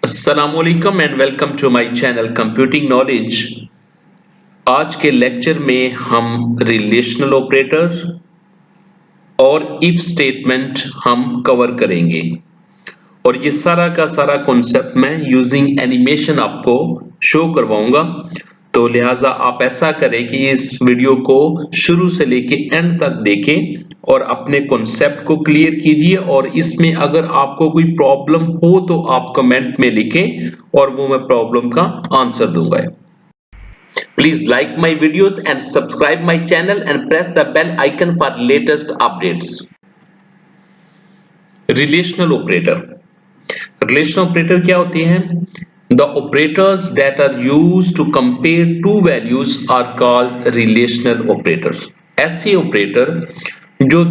अस्सलामुअलैकुम and welcome to my channel computing knowledge. आज के लेक्चर में हम रिलेशनल ऑपरेटर और इफ स्टेटमेंट हम कवर करेंगे और ये सारा का सारा कॉन्सेप्ट मैं यूजिंग एनिमेशन आपको शो करवाऊंगा। तो लिहाजा आप ऐसा करें कि इस वीडियो को शुरू से लेके एंड तक देखें और अपने कॉन्सेप्ट को क्लियर कीजिए, और इसमें अगर आपको कोई प्रॉब्लम हो तो आप कमेंट में लिखें और वो मैं प्रॉब्लम का आंसर दूंगा। Please like my videos and subscribe my channel and press the bell icon for latest updates. Relational operator. Relational operator क्या होती हैं? The operators that are used to compare two values are called relational operators. ऐसे operator जो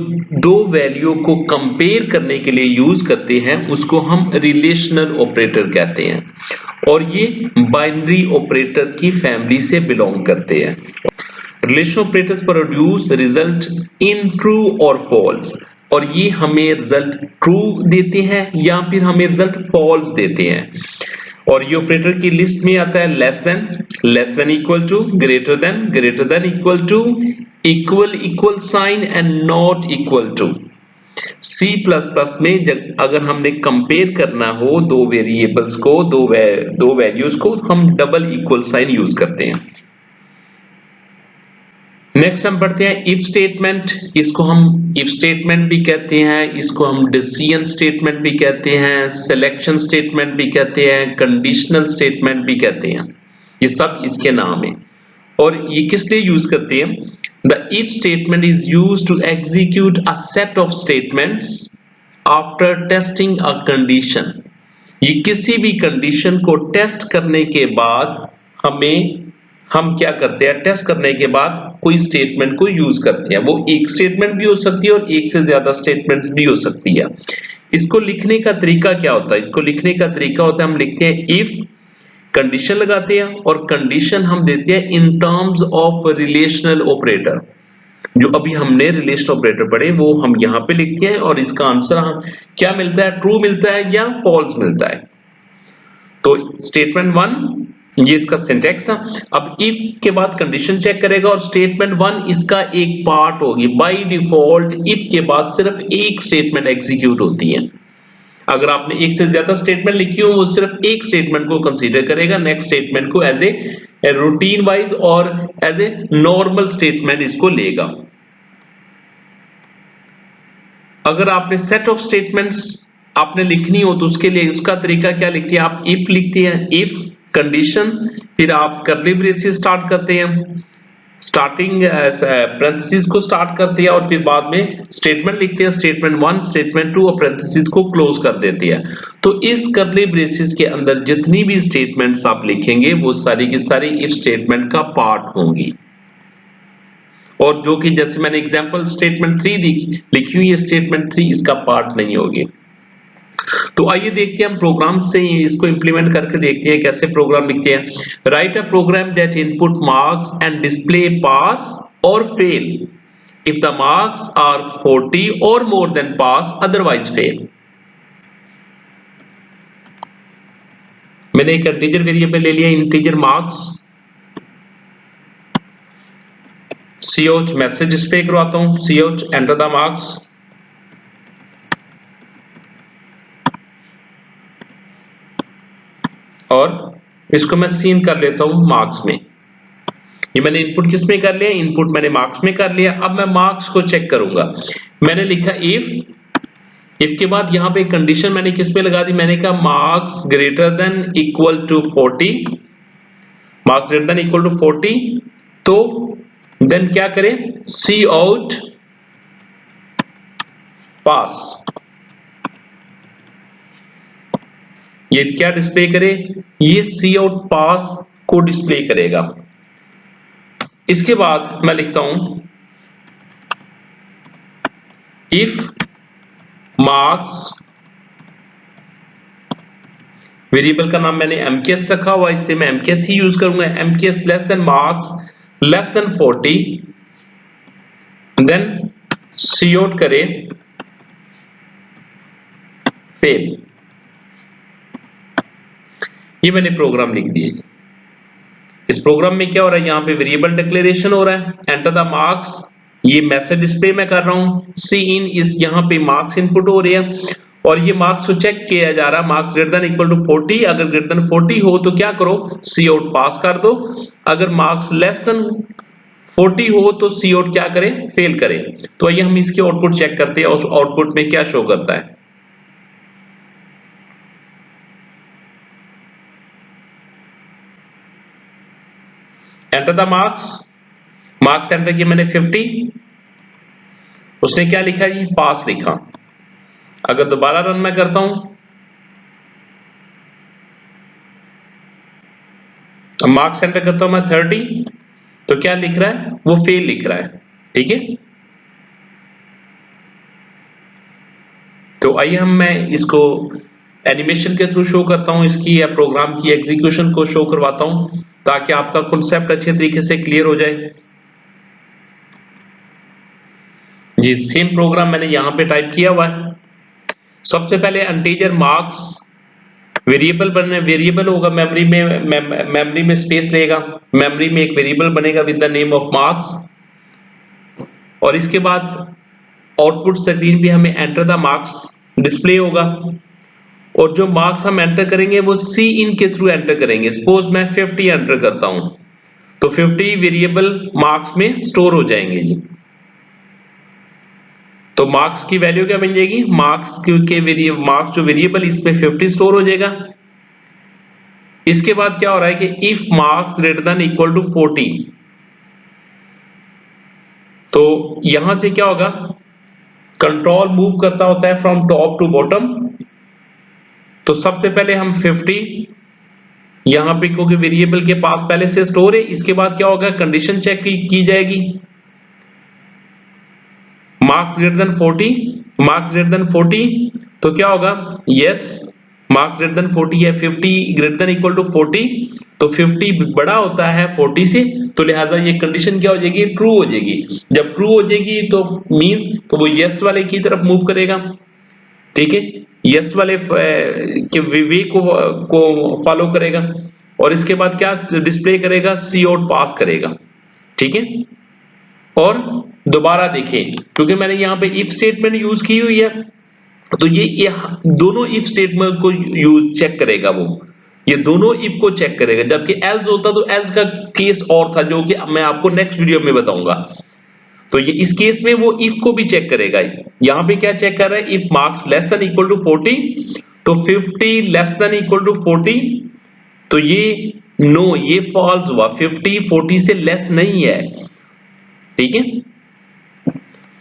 दो value को compare करने के लिए यूज करते हैं उसको हम रिलेशनल ऑपरेटर कहते हैं, और ये बाइनरी ऑपरेटर की फैमिली से बिलोंग करते हैं। Relational operators produce result in true और फॉल्स, और ये हमें रिजल्ट ट्रू देते हैं या फिर हमें रिजल्ट फॉल्स देते हैं। और ये ऑपरेटर की लिस्ट में आता है less than equal to, greater than equal to, equal sign and not equal to. C plus plus में जब अगर हमने कंपेयर करना हो दो वेरिएबल्स को, दो वैल्यूज को, हम डबल इक्वल साइन यूज करते हैं। नेक्स्ट हम पढ़ते हैं इफ स्टेटमेंट। इसको हम इफ स्टेटमेंट भी कहते हैं, इसको हम डिसीजन स्टेटमेंट भी कहते हैं, सिलेक्शन स्टेटमेंट भी कहते हैं, कंडीशनल स्टेटमेंट भी कहते हैं। ये सब इसके नाम है। और ये किस लिए यूज करते हैं? The if statement is used to execute a set of statements after testing a condition. ये किसी भी कंडीशन को टेस्ट करने के बाद हम क्या करते हैं? टेस्ट करने के बाद कोई स्टेटमेंट को यूज करते हैं। वो एक स्टेटमेंट भी हो सकती है और एक से ज्यादा स्टेटमेंट्स भी हो सकती है। इसको लिखने का तरीका क्या होता है? इसको लिखने का तरीका होता है, हम लिखते हैं इफ, कंडीशन लगाते हैं और कंडीशन हम देते हैं in terms of relational operator. जो अभी हमने रिलेशनल ऑपरेटर पढ़े वो हम यहां पे लिखते हैं, और इसका आंसर हम क्या मिलता है? ट्रू मिलता है या फॉल्स मिलता है। तो स्टेटमेंट वन, ये इसका सिंटैक्स था। अब इफ के बाद कंडीशन चेक करेगा और स्टेटमेंट वन इसका एक पार्ट होगी। बाय डिफॉल्ट इफ के बाद सिर्फ एक स्टेटमेंट एग्जीक्यूट होती है। अगर आपने एक से ज्यादा स्टेटमेंट लिखी हो वो सिर्फ एक स्टेटमेंट को कंसीडर करेगा, नेक्स्ट स्टेटमेंट को एज ए रूटीन वाइज और एज ए नॉर्मल स्टेटमेंट इसको लेगा। अगर आपने सेट ऑफ स्टेटमेंट्स आपने लिखनी हो तो उसके लिए उसका तरीका क्या लिखती है? आप इफ लिखती है, इफ कंडीशन, फिर आप कर्ली ब्रेसेस स्टार्ट करते हैं, स्टार्टिंग पैरेंथेसिस को स्टार्ट करते हैं, और फिर बाद में स्टेटमेंट लिखते हैं, स्टेटमेंट वन, स्टेटमेंट टू, और पैरेंथेसिस को क्लोज कर देती है। तो इस कर्ली ब्रेसेस के अंदर जितनी भी स्टेटमेंट्स आप लिखेंगे वो सारी की सारी इफ स्टेटमेंट का पार्ट होंगी। और जो कि जैसे मैंने एग्जांपल स्टेटमेंट 3 लिखी हुई है, स्टेटमेंट 3 इसका पार्ट नहीं होगी। तो आइए देखते हैं हम प्रोग्राम से इसको इंप्लीमेंट करके देखते हैं कैसे प्रोग्राम लिखते हैं। Write a program that input marks and display pass और fail if the marks are 40 और more than pass, otherwise fail. मैंने एक इंटीजर वेरिएबल ले लिया, integer marks. cout message display करवाता हूं, cout एंटर द मार्क्स। और इसको मैं सीन कर लेता हूं मार्क्स में। ये मैंने इनपुट किस में कर लिया? इनपुट मैंने मार्क्स में कर लिया। अब मैं मार्क्स को चेक करूंगा। मैंने लिखा इफ के बाद यहां पे कंडीशन मैंने किस पे लगा दी? मैंने कहा marks greater than equal to 40, marks greater than equal to 40। तो देन क्या करें? C out pass. ये क्या डिस्प्ले करे? ये सी आउट पास को डिस्प्ले करेगा। इसके बाद मैं लिखता हूं इफ मार्क्स, वेरिएबल का नाम मैंने एमकेएस रखा हुआ इसलिए मैं एमकेएस ही यूज करूंगा। MKS less than marks less than 40, then C out करे फेल। ये मैंने प्रोग्राम लिख दिया। इस प्रोग्राम में क्या हो रहा है, यहाँ पे वेरिएबल डिक्लेरेशन हो रहा है, एंटर द मार्क्स, ये मैसेज डिस्प्ले मैं कर रहा हूँ, सी इन इस यहाँ पे मार्क्स इनपुट हो रही है और ये मार्क्स को चेक किया जा रहा है, marks greater than equal to 40, अगर ग्रेटर देन 40 हो तो क्या करो, सी आउट पास कर दो, अगर मार्क्स लेस देन 40 हो तो सी आउट क्या करे, फेल करे। तो आइए हम इसके आउटपुट चेक करते हैं, उस आउटपुट में क्या शो करता है। Enter the marks, marks enter किया मैंने 50, उसने क्या लिखा जी, पास लिखा। अगर दोबारा रन मैं करता हूं, मार्क्स एंटर करता हूं मैं 30, तो क्या लिख रहा है, वो फेल लिख रहा है। ठीक है, तो आइए मैं इसको एनिमेशन के थ्रू शो करता हूं, इसकी या प्रोग्राम की एग्जीक्यूशन को शो करवाता हूं ताकि आपका कॉन्सेप्ट अच्छे तरीके से क्लियर हो जाए। जी, सेम प्रोग्राम मैंने यहां पे टाइप किया हुआ है। सबसे पहले इंटीजर मार्क्स वेरिएबल बनने, वेरिएबल होगा मेमोरी में, मेमोरी में स्पेस लेगा, मेमोरी में एक वेरिएबल बनेगा with the name of marks, और इसके बाद आउटपुट स्क्रीन पे हमें एंटर द मार्क्स डिस्प्ले होगा, और जो मार्क्स हम एंटर करेंगे वो सी इन के थ्रू एंटर करेंगे। सपोज मैं 50 एंटर करता हूं तो 50 वेरिएबल मार्क्स में स्टोर हो जाएंगे जी। तो मार्क्स की वैल्यू क्या बन जाएगी, मार्क्स के वेरिएबल, मार्क्स जो वेरिएबल इसमें 50 स्टोर हो जाएगा। इसके बाद क्या हो रहा है कि if marks greater than equal to 40, तो यहां से क्या होगा, कंट्रोल मूव करता होता है फ्रॉम टॉप टू बॉटम। तो सबसे पहले हम 50 यहां पे, क्योंकि वेरिएबल के पास पहले से स्टोर है, इसके बाद क्या होगा, कंडीशन चेक की जाएगी, marks greater than 40, marks greater than 40, तो क्या होगा, यस मार्क्स ग्रेटर देन 40 है, 50 ग्रेटर देन इक्वल टू 40, तो 50 बड़ा होता है 40 से, तो लिहाजा ये कंडीशन क्या हो जाएगी, ट्रू हो जाएगी। जब ट्रू हो जाएगी तो मींस तो वो यस वाले की तरफ मूव करेगा। ठीक है, यस वाले के वे को फॉलो करेगा, और इसके बाद क्या डिस्प्ले करेगा, सी आउट पास करेगा। ठीक है, और दोबारा देखें, क्योंकि मैंने यहां पे इफ स्टेटमेंट यूज की हुई है, तो ये दोनों इफ स्टेटमेंट को यूज चेक करेगा, वो ये दोनों इफ को चेक करेगा, जबकि एल्स होता तो एल्स का केस और था, जो कि मैं आपको नेक्स्ट वीडियो में बताऊंगा। तो ये इस केस में वो इफ को भी चेक करेगा। यहां पे क्या चेक कर रहा है, if marks less than equal to 40, तो 50 लेस देन इक्वल टू 40, तो ये नो, ये फॉल्स हुआ, 50 40 से लेस नहीं है। ठीक है,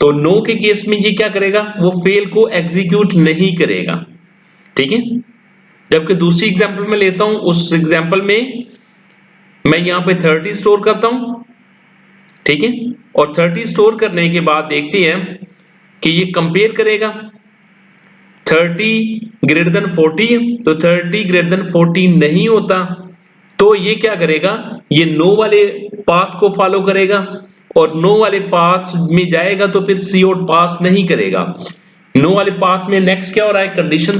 तो नो के केस में ये क्या करेगा, वो फेल को एग्जीक्यूट नहीं करेगा। ठीक है, जबकि दूसरी एग्जांपल में लेता हूं, उस एग्जांपल में मैं यहां पे 30 स्टोर करता हूं। ठीक है, और 30 स्टोर करने के बाद देखते हैं कि ये कंपेयर करेगा, 30 ग्रेटर देन 40 है, तो 30 ग्रेटर देन 40 नहीं होता, तो ये क्या करेगा, ये नो वाले पाथ को फॉलो करेगा, और नो वाले पाथ में जाएगा तो फिर सी आउट पास नहीं करेगा। नो वाले पाथ में नेक्स्ट क्या हो रहा है, कंडीशन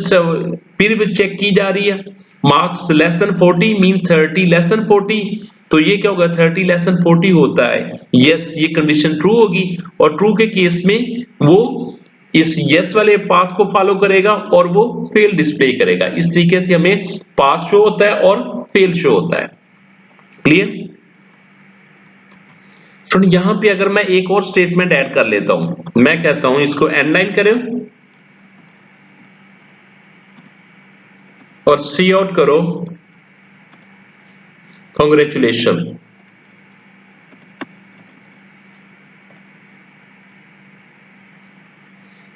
फिर भी चेक की जा रही है, marks less than 40 mean 30 less than 40, तो ये क्या होगा, 30 लेस देन 40 होता है, यस ये कंडीशन ट्रू होगी, और ट्रू के केस में वो इस यस वाले पाथ को फॉलो करेगा और वो फेल डिस्प्ले करेगा। इस तरीके से हमें पास शो होता है और फेल शो होता है। क्लियर स्टूडेंट, यहां पे अगर मैं एक और स्टेटमेंट ऐड कर लेता हूं, मैं कहता हूं इसको एंड लाइन करो और सी आउट करो कांग्रेचुलेशन,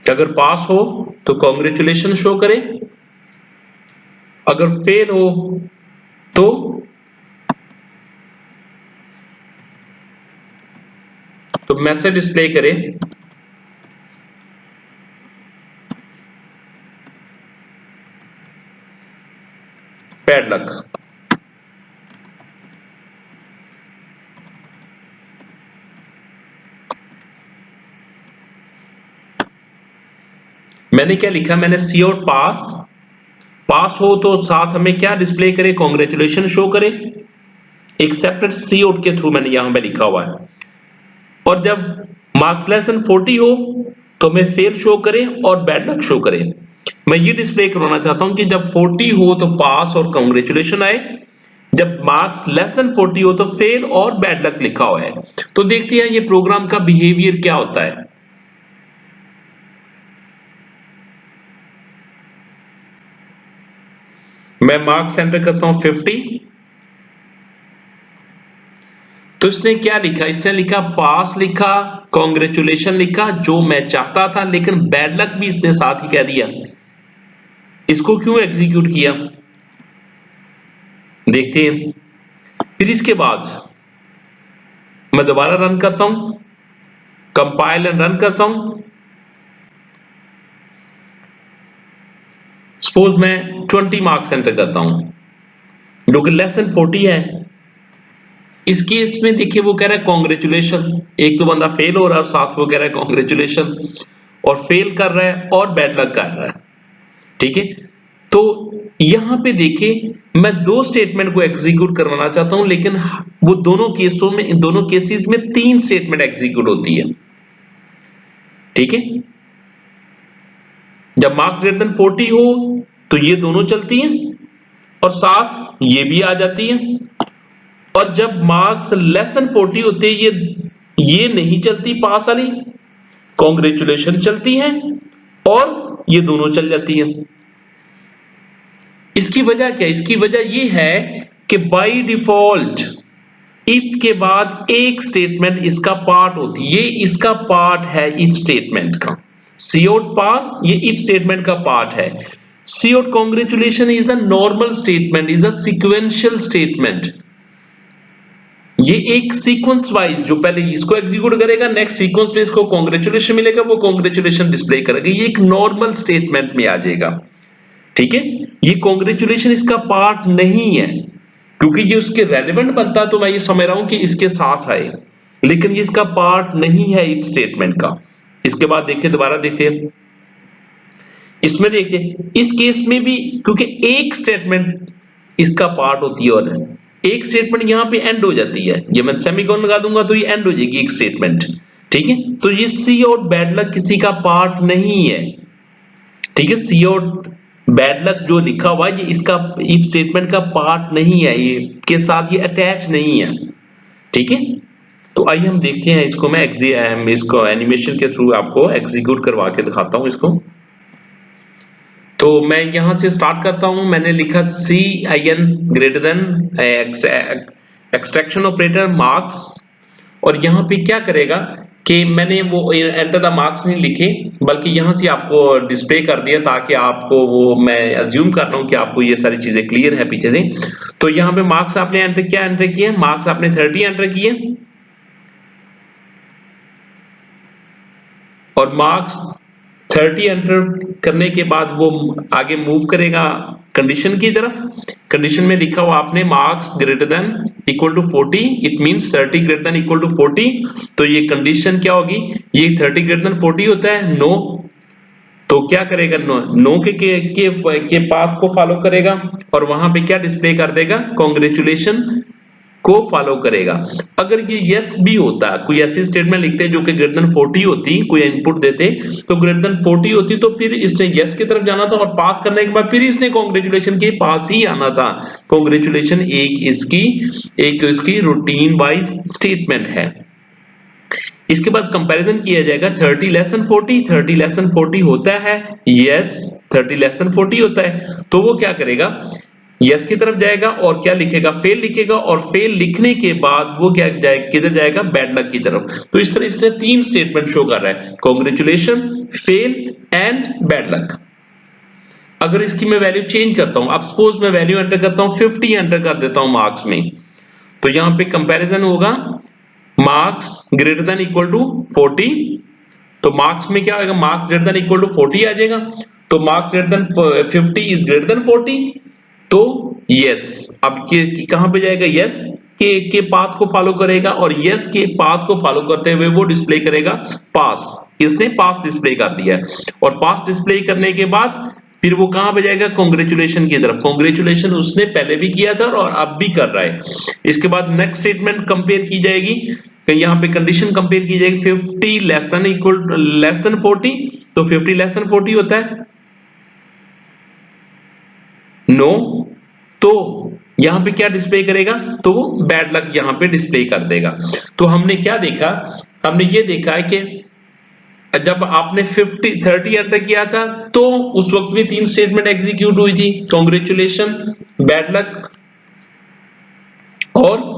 अगर पास हो तो कांग्रेचुलेशन शो करे, अगर फेल हो तो मैसेज डिस्प्ले करे बैड लक। मैंने क्या लिखा, मैंने सी आउट पास पास हो तो साथ हमें क्या डिस्प्ले करे, कॉन्ग्रेचुलेशन शो करे, एक सेपरेट सी आउट के थ्रू मैंने यहां पे लिखा हुआ है। और जब मार्क्स लेस देन 40 हो तो हमें फेल शो करे और बैड लक शो करे। मैं ये डिस्प्ले करवाना चाहता हूं कि जब 40 हो तो पास और कॉन्ग्रेचुलेशन आए, जब मार्क्स लेस देन 40 हो तो फेल और बैड लक लिखा हुआ है। तो देखते हैं ये प्रोग्राम का बिहेवियर क्या होता है। मैं मार्क्स एंटर करता हूं 50, तो इसने क्या लिखा, इसने लिखा पास लिखा, कॉन्ग्रेचुलेशन लिखा, जो मैं चाहता था, लेकिन बैड लक भी इसने साथ ही कह दिया। इसको क्यों एग्जीक्यूट किया देखते हैं। फिर इसके बाद मैं दोबारा रन करता हूं, कंपाइल एंड रन करता हूं। सपोज मैं 20 मार्क्स एंटर करता हूं जो कि लेस देन 40 है। इस केस में देखिए वो कह रहा है कॉन्ग्रेचुलेशन, एक तो बंदा फेल हो रहा है साथ वो कह रहा है कॉन्ग्रेचुलेशन, और फेल कर रहा है और बैड लक कर रहा है। ठीक है, तो यहां पे देखिए मैं दो स्टेटमेंट को एग्जीक्यूट करवाना चाहता हूं, लेकिन वो दोनों केसों में, इन दोनों केसेस में 3 स्टेटमेंट एग्जीक्यूट होती है। ठीक है, जब मार्क्स ग्रेटर देन 40 हो तो ये दोनों चलती हैं और साथ ये भी आ जाती है, और जब मार्क्स लेस देन 40 होते हैं ये नहीं चलती, पास वाली कॉन्ग्रेचुलेशन चलती है और ये दोनों चल जाती है। इसकी वजह क्या है, इसकी वजह ये है कि बाय डिफॉल्ट इफ के बाद एक स्टेटमेंट इसका पार्ट होती है, ये इसका पार्ट है इफ स्टेटमेंट का। सी आउट पास ये इफ स्टेटमेंट का पार्ट है। C out congratulation is the normal statement, is a sequential statement. ये एक सीक्वेंस वाइज, जो पहले इसको एग्जीक्यूट करेगा, नेक्स्ट सीक्वेंस में इसको कॉन्ग्रेचुलेशन मिलेगा, वो कॉन्ग्रेचुलेशन डिस्प्ले करेगा, ये एक नॉर्मल स्टेटमेंट में आ जाएगा। ठीक है, ये कॉन्ग्रेचुलेशन इसका पार्ट नहीं है, क्योंकि ये उसके रेलेवेंट बनता तो मैं ये समझ रहा हूं कि इसके साथ आए, लेकिन ये इसका पार्ट नहीं है इफ स्टेटमेंट का। इसके बाद देखिए, दोबारा देखते हैं, इसमें देखिए इस केस में भी क्योंकि एक स्टेटमेंट इसका पार्ट होती है और एक स्टेटमेंट यहां पे एंड हो जाती है, ये मैं सेमीकोलन लगा दूंगा तो ये एंड हो जाएगी एक स्टेटमेंट। ठीक है, तो ये सी और बैड लक किसी का पार्ट नहीं है। ठीक है, सी और बैड लक जो लिखा हुआ है ये इसका इफ स्टेटमेंट का पार्ट नहीं है, ये के साथ ये अटैच नहीं है। ठीक है, तो आइए हम देखते हैं इसको, मैं इसको एनिमेशन के थ्रू आपको एग्जीक्यूट करवा के दिखाता हूं इसको। तो मैं यहां से स्टार्ट करता हूं, मैंने लिखा C I N greater than extraction operator marks, और यहां पे क्या करेगा कि मैंने वो एंटर द मार्क्स नहीं लिखे, बल्कि यहां से आपको डिस्प्ले कर दिया ताकि आपको वो, मैं अज्यूम कर रहा हूं कि आपको ये सारी चीजें क्लियर है पीछे से। तो यहां पे मार्क्स आपने एंटर किए, मार्क्स आपने 30 एंटर किए, और मार्क्स 30 एंटर करने के बाद वो आगे मूव करेगा कंडीशन की तरफ। कंडीशन में लिखा हुआ आपने marks greater than equal to 40, it means 30 greater than equal to 40। तो ये कंडीशन क्या होगी, ये 30 ग्रेटर देन 40 होता है, नो, तो क्या करेगा, नो के पाथ को फॉलो करेगा, और वहां पे क्या डिस्प्ले कर देगा, कॉन्ग्रेचुलेशन को फॉलो करेगा। अगर ये यस भी होता, कोई ऐसी स्टेटमेंट लिखते जो कि ग्रेटर देन 40 होती, कोई इनपुट देते तो ग्रेटर देन 40 होती, तो फिर इसने यस की तरफ जाना था, और पास करने के बाद फिर इसने कॉन्ग्रेचुलेशन के पास ही आना था। कॉन्ग्रेचुलेशन एक तो इसकी रूटीन वाइज स्टेटमेंट है। इसके बाद कंपैरिजन किया जाएगा 30 लेस देन 40, 30 लेस देन 40 होता है, यस 30 लेस देन 40 होता है, तो वो क्या करेगा, यस की तरफ जाएगा और क्या लिखेगा, फेल लिखेगा, और फेल लिखने के बाद वो क्या किधर जाएगा, बैड लक की तरफ। तो इस तरह इसने 3 स्टेटमेंट शो कर रहा है, congratulation, fail and bad luck. अगर इसकी मैं वैल्यू चेंज करता हूं, अब सपोज मैं वैल्यू एंटर करता हूं 50 एंटर कर देता हूं मार्क्स में, तो यहां पे कंपैरिजन होगा marks greater than equal to 40, तो मार्क्स में क्या होगा, marks greater than equal to 40 आ जाएगा, तो marks greater than 50 is greater than 40, तो यस, अब कहां पे जाएगा, यस के पाथ को फॉलो करेगा, और यस के पाथ को फॉलो करते हुए वो डिस्प्ले करेगा पास। इसने पास डिस्प्ले कर दिया है, और पास डिस्प्ले करने के बाद फिर वो कहां पे जाएगा, कॉन्ग्रेचुलेशन की तरफ। कॉन्ग्रेचुलेशन उसने पहले भी किया था और अब भी कर रहा है। इसके बाद नेक्स्ट स्टेटमेंट कंपेयर की जाएगी, यहाँ पे कंडीशन कंपेयर की जाएगी 50 less than equal less than 40, तो 50 लेस देन 40 होता है नो, तो यहां पे क्या डिस्प्ले करेगा, तो बैड लक यहां पे डिस्प्ले कर देगा। तो हमने क्या देखा, हमने ये देखा है कि जब आपने 30 एंटर किया था तो उस वक्त भी 3 स्टेटमेंट एग्जीक्यूट हुई थी, कॉन्ग्रेचुलेशन, बैड लक और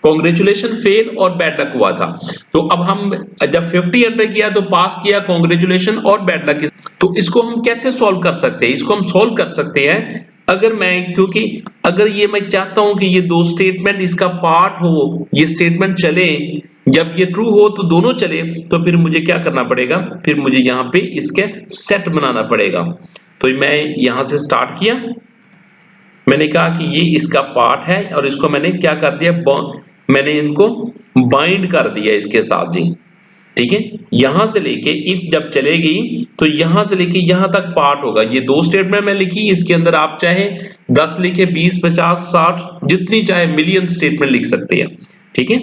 कॉन्ग्रेचुलेशन फेल और बैड लक हुआ था। तो अब हम जब 50 एंटर किया तो पास किया कॉन्ग्रेचुलेशन और बैड लक। तो इसको हम कैसे सॉल्व कर सकते हैं, इसको हम सॉल्व कर सकते हैं अगर मैं, क्योंकि अगर ये मैं चाहता हूं कि ये दो स्टेटमेंट इसका पार्ट हो, ये स्टेटमेंट चले, जब ये ट्रू हो तो दोनों चले, तो फिर मुझे क्या करना पड़ेगा, फिर मुझे यहां पे इसके सेट बनाना पड़ेगा। तो मैं यहां से स्टार्ट किया, मैंने कहा कि ये इसका पार्ट है और इसको मैंने क्या कर दिया, मैंने इनको बाइंड कर दिया इसके साथ जी, ठीक है। यहां से लेके इफ जब चलेगी तो यहां से लेके यहां तक पार्ट होगा। ये दो स्टेटमेंट मैं लिखी, इसके अंदर आप चाहे 10 लिखे, 20, 50, 60 जितनी चाहे मिलियन स्टेटमेंट लिख सकते हैं, ठीक है।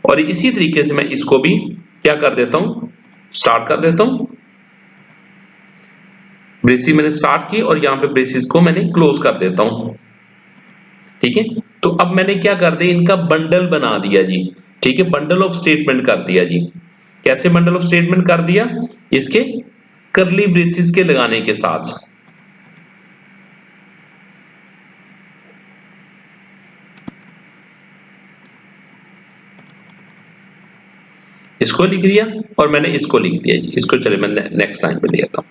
और इसी तरीके से मैं इसको भी क्या कर देता हूं, स्टार्ट कर देता हूं। ब्रेसिस मैंने स्टार्ट की और यहां पे ब्रेसिस को मैंने क्लोज कर देता हूं, ठीक है। तो अब मैंने क्या कर दिया, इनका बंडल बना दिया जी, ठीक है, बंडल ऑफ स्टेटमेंट कर दिया जी। कैसे बंडल ऑफ स्टेटमेंट कर दिया, इसके करली ब्रेसिस के लगाने के साथ। इसको लिख दिया और मैंने इसको लिख दिया जी, इसको चले मैं नेक्स्ट लाइन पे लेता हूं,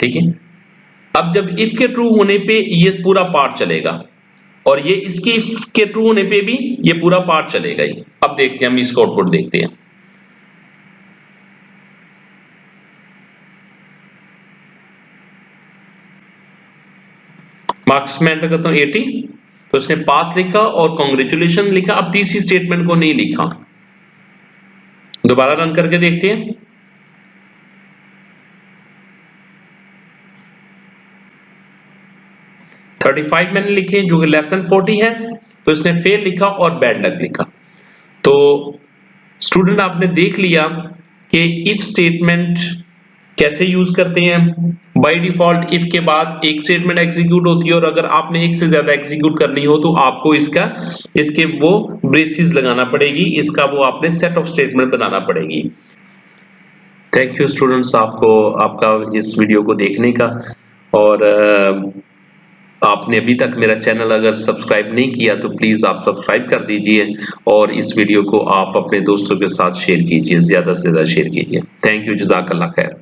ठीक है। अब जब इफ के ट्रू होने पे ये पूरा पार्ट चलेगा और ये इसके इफ के ट्रू होने पे भी ये पूरा पार्ट चलेगा ही। अब देखते हैं, हम इसका आउटपुट देखते हैं। मार्क्स में एंटर करता हूं 80, तो उसने पास लिखा और कॉन्ग्रेचुलेशन लिखा, अब तीसरी स्टेटमेंट को नहीं लिखा। दोबारा रन करके देखते हैं, थर्टी 35 मैंने लिखे जो कि लेस देन 40 है, तो इसने फेल लिखा और बैड लक लिखा। तो स्टूडेंट आपने देख लिया कि इफ स्टेटमेंट कैसे यूज करते हैं। बाय डिफॉल्ट इफ के बाद एक स्टेटमेंट एग्जीक्यूट होती है और अगर आपने एक से ज्यादा एग्जीक्यूट करनी हो तो आपको इसके वो ब्रेसिस लगाना पड़ेगी, इसका वो आपने सेट ऑफ स्टेटमेंट बनाना पड़ेगी। थैंक यू स्टूडेंट्स, आपको आपका इस वीडियो को देखने का, और आपने अभी तक मेरा चैनल अगर सब्सक्राइब नहीं किया तो प्लीज आप सब्सक्राइब कर दीजिए और इस वीडियो को आप अपने दोस्तों के साथ शेयर कीजिए, ज्यादा से ज्यादा शेयर कीजिए। थैंक यू, जज़ाकल्लाह खैर।